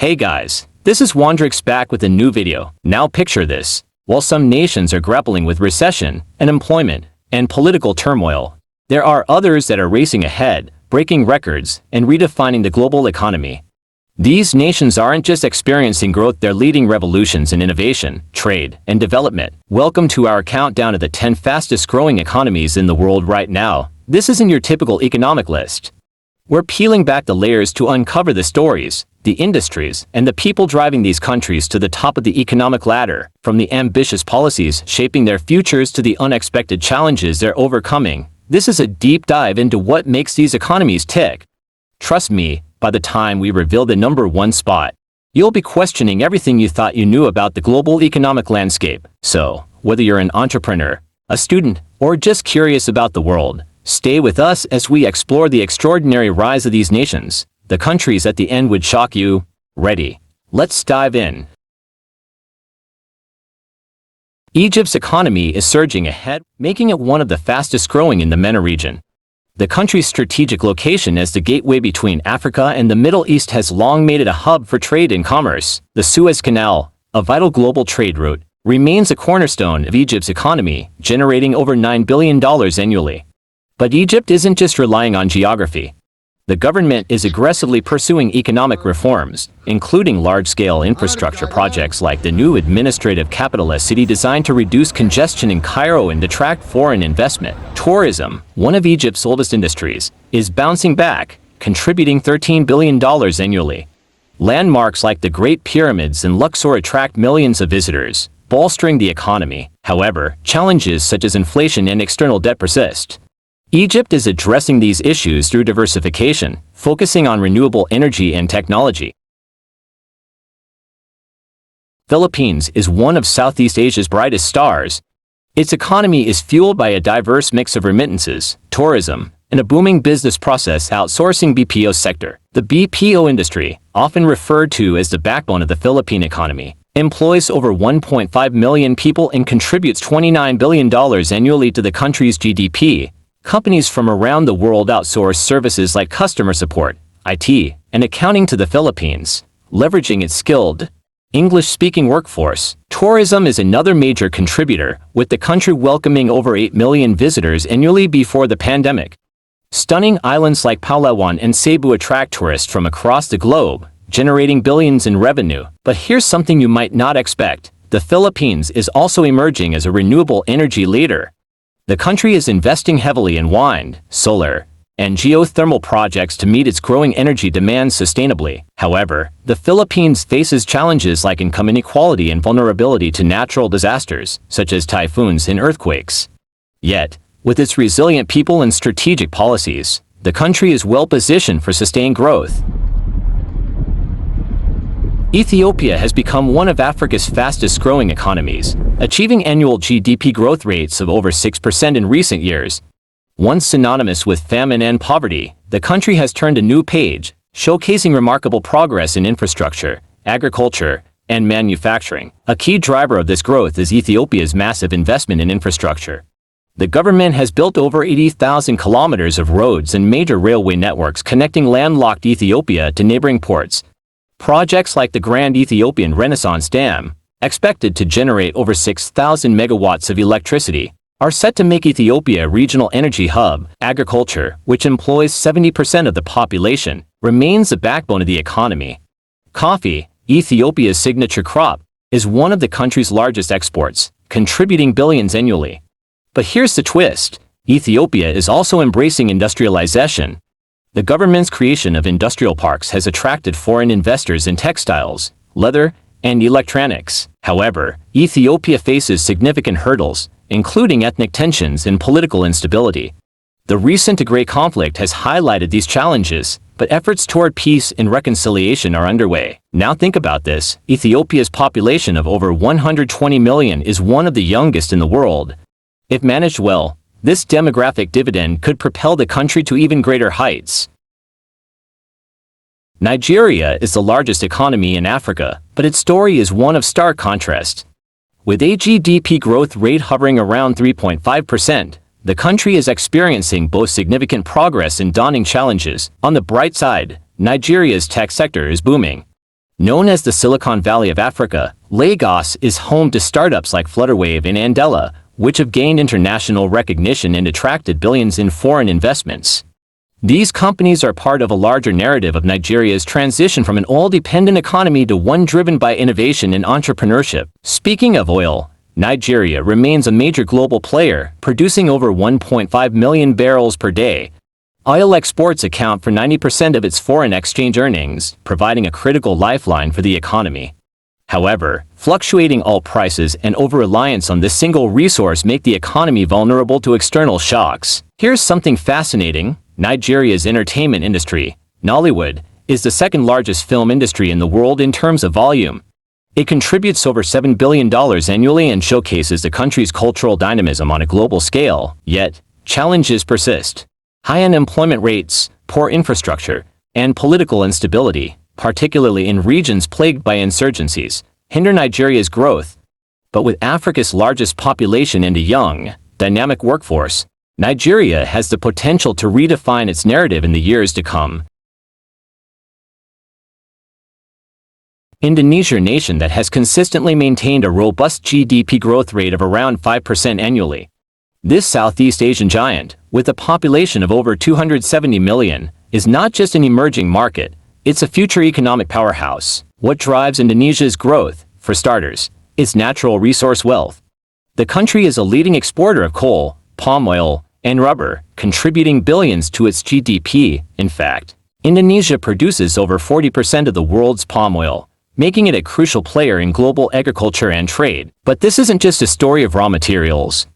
Hey guys, this is Wandrix back with a new video. Now picture this. While some nations are grappling with recession, unemployment, and political turmoil, there are others that are racing ahead, breaking records, and redefining the global economy. These nations aren't just experiencing growth, they're leading revolutions in innovation, trade, and development. Welcome to our countdown of the 10 fastest growing economies in the world right now. This isn't your typical economic list. We're peeling back the layers to uncover the stories, the industries, and the people driving these countries to the top of the economic ladder, from the ambitious policies shaping their futures to the unexpected challenges they're overcoming. This is a deep dive into what makes these economies tick. Trust me, by the time we reveal the number one spot, you'll be questioning everything you thought you knew about the global economic landscape. So, whether you're an entrepreneur, a student, or just curious about the world, stay with us as we explore the extraordinary rise of these nations. The countries at the end would shock you. Ready? Let's dive in. Egypt's economy is surging ahead, making it one of the fastest growing in the MENA region. The country's strategic location as the gateway between Africa and the Middle East has long made it a hub for trade and commerce. The Suez Canal, a vital global trade route, remains a cornerstone of Egypt's economy, generating over $9 billion annually. But Egypt isn't just relying on geography. The government is aggressively pursuing economic reforms, including large-scale infrastructure projects like the new administrative capital city designed to reduce congestion in Cairo and attract foreign investment. Tourism, one of Egypt's oldest industries, is bouncing back, contributing $13 billion annually. Landmarks like the Great Pyramids and Luxor attract millions of visitors, bolstering the economy. However, challenges such as inflation and external debt persist. Egypt is addressing these issues through diversification, focusing on renewable energy and technology. Philippines is one of Southeast Asia's brightest stars. Its economy is fueled by a diverse mix of remittances, tourism, and a booming business process outsourcing BPO sector. The BPO industry, often referred to as the backbone of the Philippine economy, employs over 1.5 million people and contributes $29 billion annually to the country's GDP. Companies from around the world outsource services like customer support, IT, and accounting to the Philippines, leveraging its skilled, English-speaking workforce. Tourism is another major contributor, with the country welcoming over 8 million visitors annually before the pandemic. Stunning islands like Palawan and Cebu attract tourists from across the globe, generating billions in revenue. But here's something you might not expect. The Philippines is also emerging as a renewable energy leader. The country is investing heavily in wind, solar, and geothermal projects to meet its growing energy demands sustainably. However, the Philippines faces challenges like income inequality and vulnerability to natural disasters, such as typhoons and earthquakes. Yet, with its resilient people and strategic policies, the country is well positioned for sustained growth. Ethiopia has become one of Africa's fastest growing economies, achieving annual GDP growth rates of over 6% in recent years. Once synonymous with famine and poverty, the country has turned a new page, showcasing remarkable progress in infrastructure, agriculture, and manufacturing. A key driver of this growth is Ethiopia's massive investment in infrastructure. The government has built over 80,000 kilometers of roads and major railway networks connecting landlocked Ethiopia to neighboring ports. Projects like the Grand Ethiopian Renaissance Dam, expected to generate over 6,000 megawatts of electricity, are set to make Ethiopia a regional energy hub. Agriculture, which employs 70% of the population, remains the backbone of the economy. Coffee, Ethiopia's signature crop, is one of the country's largest exports, contributing billions annually. But here's the twist. Ethiopia is also embracing industrialization. The government's creation of industrial parks has attracted foreign investors in textiles, leather, and electronics. However, Ethiopia faces significant hurdles, including ethnic tensions and political instability. The recent Tigray conflict has highlighted these challenges, but efforts toward peace and reconciliation are underway. Now think about this. Ethiopia's population of over 120 million is one of the youngest in the world. If managed well, this demographic dividend could propel the country to even greater heights. Nigeria is the largest economy in Africa, but its story is one of stark contrast. With a GDP growth rate hovering around 3.5%, the country is experiencing both significant progress and daunting challenges. On the bright side, Nigeria's tech sector is booming. Known as the Silicon Valley of Africa, Lagos is home to startups like Flutterwave and Andela, which have gained international recognition and attracted billions in foreign investments. These companies are part of a larger narrative of Nigeria's transition from an oil-dependent economy to one driven by innovation and entrepreneurship. Speaking of oil, Nigeria remains a major global player, producing over 1.5 million barrels per day. Oil exports account for 90% of its foreign exchange earnings, providing a critical lifeline for the economy. However, fluctuating oil prices and over-reliance on this single resource make the economy vulnerable to external shocks. Here's something fascinating. Nigeria's entertainment industry, Nollywood, is the second largest film industry in the world in terms of volume. It contributes over $7 billion annually and showcases the country's cultural dynamism on a global scale. Yet, challenges persist. High unemployment rates, poor infrastructure, and political instability, particularly in regions plagued by insurgencies, hinder Nigeria's growth. But with Africa's largest population and a young, dynamic workforce, Nigeria has the potential to redefine its narrative in the years to come. Indonesia, a nation that has consistently maintained a robust GDP growth rate of around 5% annually. This Southeast Asian giant, with a population of over 270 million, is not just an emerging market, it's a future economic powerhouse. What drives Indonesia's growth? For starters, its natural resource wealth. The country is a leading exporter of coal, palm oil, and rubber, contributing billions to its GDP. In fact, Indonesia produces over 40% of the world's palm oil, making it a crucial player in global agriculture and trade. But this isn't just a story of raw materials.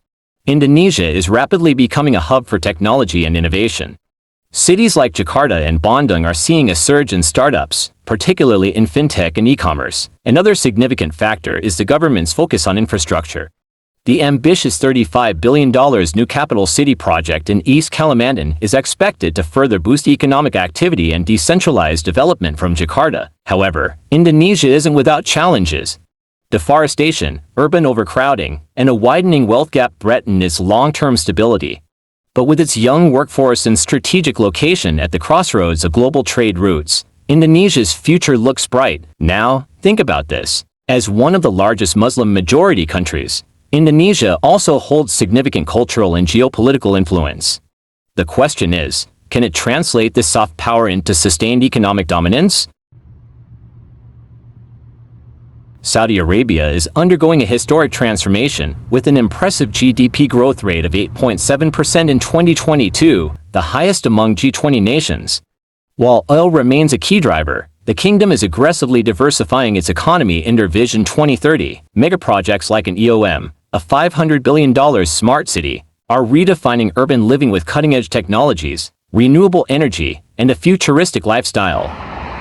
Indonesia is rapidly becoming a hub for technology and innovation. Cities like Jakarta and Bandung are seeing a surge in startups, particularly in fintech and e-commerce. Another significant factor is the government's focus on infrastructure. The ambitious $35 billion new capital city project in East Kalimantan is expected to further boost economic activity and decentralized development from Jakarta. However, Indonesia isn't without challenges. Deforestation, urban overcrowding, and a widening wealth gap threaten its long-term stability. But with its young workforce and strategic location at the crossroads of global trade routes, Indonesia's future looks bright. Now, think about this. As one of the largest Muslim-majority countries, Indonesia also holds significant cultural and geopolitical influence. The question is, can it translate this soft power into sustained economic dominance? Saudi Arabia is undergoing a historic transformation, with an impressive GDP growth rate of 8.7% in 2022, the highest among G20 nations. While oil remains a key driver, the kingdom is aggressively diversifying its economy under Vision 2030. Megaprojects like an EOM, a $500 billion smart city, are redefining urban living with cutting-edge technologies, renewable energy, and a futuristic lifestyle.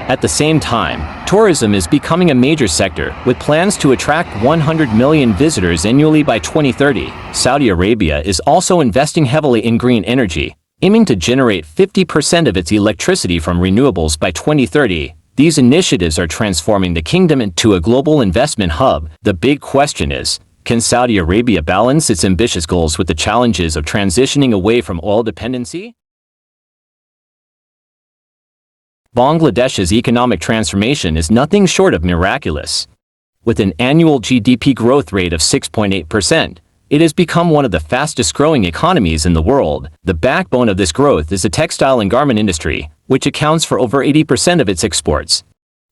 At the same time, tourism is becoming a major sector, with plans to attract 100 million visitors annually by 2030. Saudi Arabia is also investing heavily in green energy, aiming to generate 50% of its electricity from renewables by 2030. These initiatives are transforming the kingdom into a global investment hub. The big question is, can Saudi Arabia balance its ambitious goals with the challenges of transitioning away from oil dependency? Bangladesh's economic transformation is nothing short of miraculous. With an annual GDP growth rate of 6.8%, it has become one of the fastest-growing economies in the world. The backbone of this growth is the textile and garment industry, which accounts for over 80% of its exports.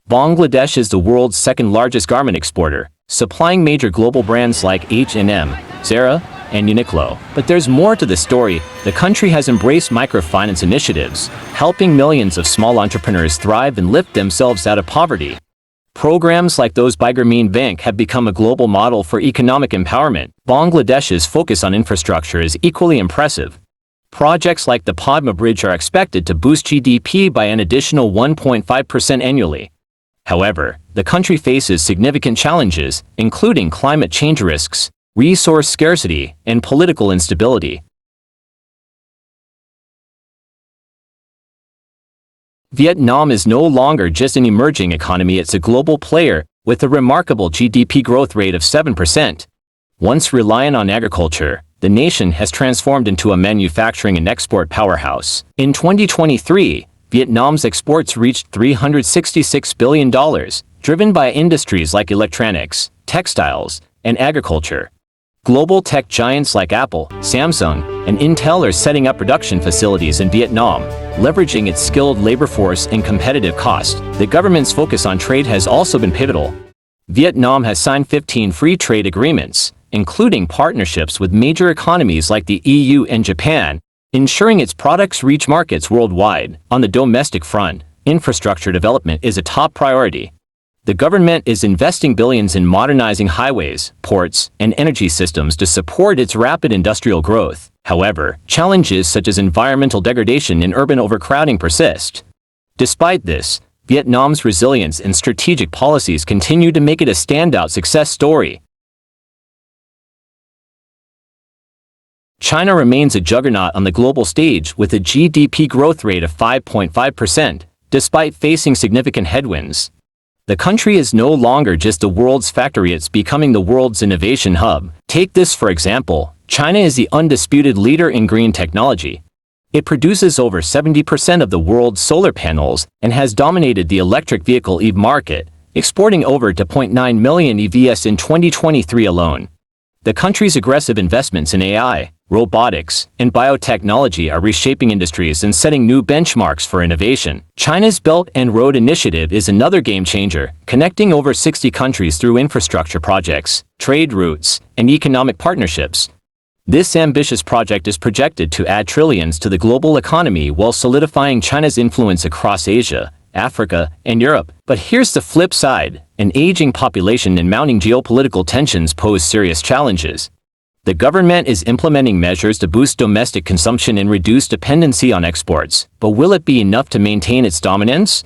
Bangladesh is the world's second-largest garment exporter, supplying major global brands like H&M, Zara, and Uniqlo. But there's more to the story. The country has embraced microfinance initiatives, helping millions of small entrepreneurs thrive and lift themselves out of poverty. Programs like those by Grameen Bank have become a global model for economic empowerment. Bangladesh's focus on infrastructure is equally impressive. Projects like the Padma Bridge are expected to boost GDP by an additional 1.5% annually. However, the country faces significant challenges, including climate change risks, resource scarcity, and political instability. Vietnam is no longer just an emerging economy, it's a global player, with a remarkable GDP growth rate of 7%. Once reliant on agriculture, the nation has transformed into a manufacturing and export powerhouse. In 2023, Vietnam's exports reached $366 billion, driven by industries like electronics, textiles, and agriculture. Global tech giants like Apple, Samsung, and Intel are setting up production facilities in Vietnam, leveraging its skilled labor force and competitive cost. The government's focus on trade has also been pivotal. Vietnam has signed 15 free trade agreements, including partnerships with major economies like the EU and Japan, ensuring its products reach markets worldwide. On the domestic front, infrastructure development is a top priority. The government is investing billions in modernizing highways, ports, and energy systems to support its rapid industrial growth. However, challenges such as environmental degradation and urban overcrowding persist. Despite this, Vietnam's resilience and strategic policies continue to make it a standout success story. China remains a juggernaut on the global stage with a GDP growth rate of 5.5%, despite facing significant headwinds. The country is no longer just the world's factory, it's becoming the world's innovation hub. Take this for example, China is the undisputed leader in green technology. It produces over 70% of the world's solar panels and has dominated the electric vehicle EV market, exporting over 2.9 million EVs in 2023 alone. The country's aggressive investments in AI, robotics, and biotechnology are reshaping industries and setting new benchmarks for innovation. China's Belt and Road Initiative is another game-changer, connecting over 60 countries through infrastructure projects, trade routes, and economic partnerships. This ambitious project is projected to add trillions to the global economy while solidifying China's influence across Asia, Africa, and Europe. But here's the flip side. An aging population and mounting geopolitical tensions pose serious challenges. The government is implementing measures to boost domestic consumption and reduce dependency on exports, but will it be enough to maintain its dominance?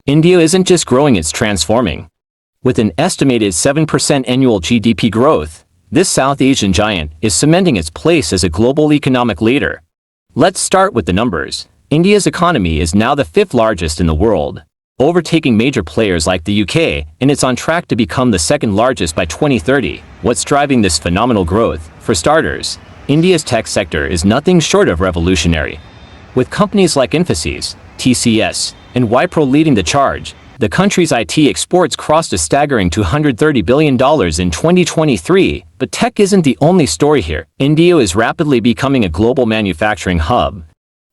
India isn't just growing, it's transforming. With an estimated 7% annual GDP growth, this South Asian giant is cementing its place as a global economic leader. Let's start with the numbers. India's economy is now the fifth largest in the world, overtaking major players like the UK, and it's on track to become the second largest by 2030. What's driving this phenomenal growth? For starters, India's tech sector is nothing short of revolutionary. With companies like Infosys, TCS, and Wipro leading the charge, the country's IT exports crossed a staggering $230 billion in 2023, but tech isn't the only story here. India is rapidly becoming a global manufacturing hub.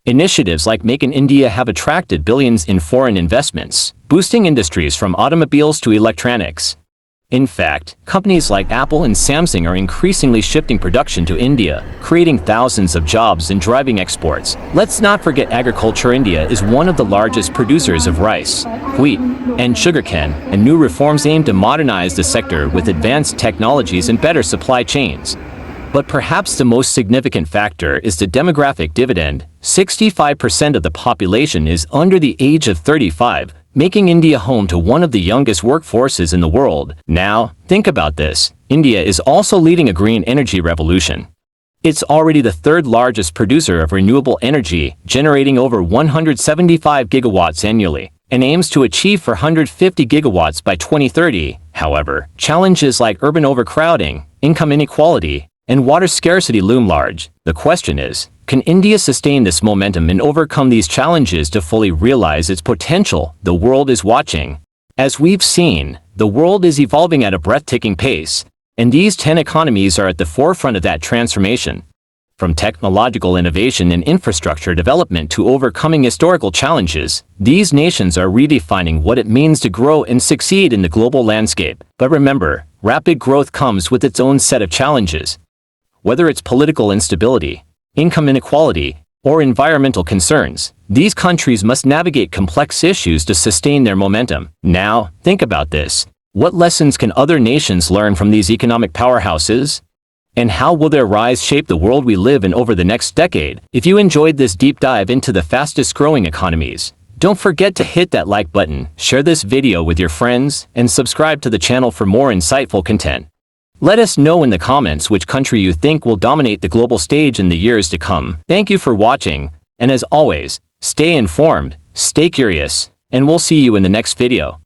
Initiatives like Make in India have attracted billions in foreign investments, boosting industries from automobiles to electronics. In fact, companies like Apple and Samsung are increasingly shifting production to India, creating thousands of jobs and driving exports. Let's not forget agriculture. India is one of the largest producers of rice, wheat, and sugarcane, and new reforms aim to modernize the sector with advanced technologies and better supply chains. But perhaps the most significant factor is the demographic dividend. 65% of the population is under the age of 35, making India home to one of the youngest workforces in the world. Now, think about this. India is also leading a green energy revolution. It's already the third largest producer of renewable energy, generating over 175 gigawatts annually, and aims to achieve 450 gigawatts by 2030. However, challenges like urban overcrowding, income inequality, and water scarcity loom large. The question is, can India sustain this momentum and overcome these challenges to fully realize its potential? The world is watching. As we've seen, the world is evolving at a breathtaking pace, and these 10 economies are at the forefront of that transformation. From technological innovation and infrastructure development to overcoming historical challenges, these nations are redefining what it means to grow and succeed in the global landscape. But remember, rapid growth comes with its own set of challenges. Whether it's political instability, income inequality, or environmental concerns, these countries must navigate complex issues to sustain their momentum. Now, think about this. What lessons can other nations learn from these economic powerhouses? And how will their rise shape the world we live in over the next decade? If you enjoyed this deep dive into the fastest growing economies, don't forget to hit that like button, share this video with your friends, and subscribe to the channel for more insightful content. Let us know in the comments which country you think will dominate the global stage in the years to come. Thank you for watching, and as always, stay informed, stay curious, and we'll see you in the next video.